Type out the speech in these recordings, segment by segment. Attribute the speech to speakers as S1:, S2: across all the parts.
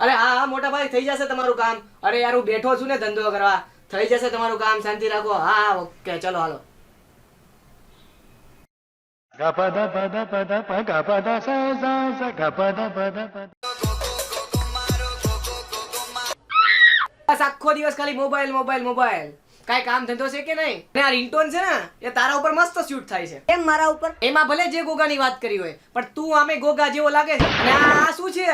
S1: અરે હા હા મોટા ભાઈ થઈ જશે તમારું કામ. અરે યાર હું બેઠો છું ને ધંધો કરવા. થઈ જશે તમારું કામ, શાંતિ રાખો. હા હા ઓકે ચલો હાલો. બસ આખો દિવસ ખાલી મોબાઈલ મોબાઈલ મોબાઈલ. કાઈ કામ ધંધો છે કે નહીં? ને આ રિંગટોન છે ને એ તારા ઉપર મસ્ત શૂટ થાય છે.
S2: કેમ મારા ઉપર?
S1: એમાં ભલે જે ગોગાની વાત કરી હોય પણ તું આમે ગોગા જેવો લાગે છે. અને આ શું છે?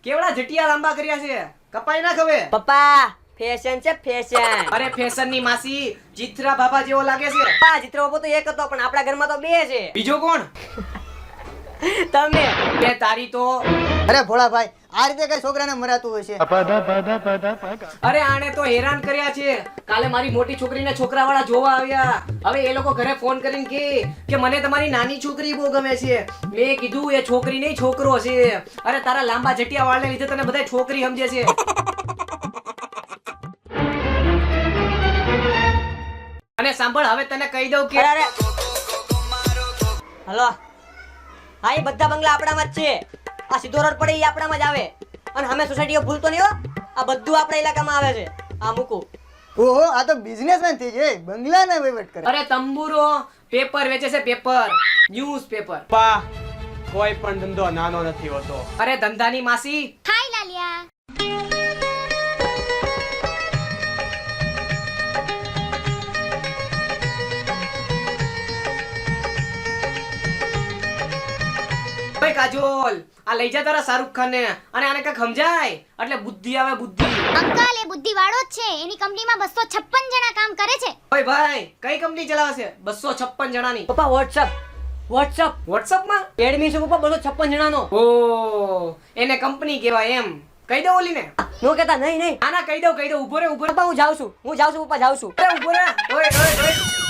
S1: કેવડા જટિયા લાંબા કર્યા છે. કપાઈ ના ખવે.
S2: પપ્પા ફેશન છે ફેશન.
S1: અરે ફેશન ની માસી જીથરા બાબા જેવો લાગે છે.
S2: પપ્પા ચિત્ર બાબુ તો એક હતો પણ આપણા ઘરમાં તો બે છે.
S1: બીજો કોણ?
S2: તમે.
S1: બે તારી તો.
S3: અરે ભોળાભાઈ આ રીતે કઈ છોકરાને મરાતું હોય છે?
S1: અરે આને તો હેરાન કર્યા છે. કાલે મારી મોટી છોકરીને છોકરાવાળા જોવા આવ્યા. હવે એ લોકો ઘરે ફોન કરીને કે મને તમારી નાની છોકરી બહુ ગમે છે. મેં કીધું એ છોકરી નહીં છોકરો છે. અરે તારા લાંબા જટિયા વાળને લીધે તને બધા છોકરી સમજે છે. અને સાંભળ હવે તને કહી દઉં કે
S2: અરે હલો હા એ બધા બંગલા આપણામાં જ છે. આ સીધો રોડ પડે એ આપણામાં જ આવે. અને અમે સોસાયટીઓ ભૂલતો નહીં હો. આ બધું આપણા ઇલાકામાં આવે છે. આ મૂકું.
S3: ઓહો આ તો બિઝનેસમેન થઈ જાય, બંગલાને વહીવટ કરે.
S1: અરે તંબુરો પેપર વેચે છે પેપર, ન્યૂઝ પેપર.
S4: પપ્પા કોઈ પણ ધંધો નાનો નથી હોતો.
S1: અરે ધંધાની માસી
S5: હાય લાલિયા.
S1: ઓય કાજોલ આ લઈ જા તારા શાહરુખ ખાન ને અને આને કઈક સમજાય એટલે બુદ્ધિ આવે બુદ્ધિ.
S5: અંકલ એ બુદ્ધિવાળો જ છે. એની કંપનીમાં 256 જણા કામ કરે છે.
S1: ઓય ભાઈ કઈ કંપની ચલાવે છે 256 જણાની?
S2: પપ્પા વોટ્સઅપ
S1: વોટ્સઅપ માં
S2: એડમિન છે પપ્પા 256 જણાનો.
S1: ઓ એને કંપની કહેવાય એમ. કહી દો ઓલીને.
S2: નો કહેતા નહીં નહીં.
S1: આના કહી દો ઉભો રે
S2: પપ્પા હું જાઉં છું પપ્પા જાઉં છું.
S1: અરે ઉભો રે. ઓય ઓય ઓય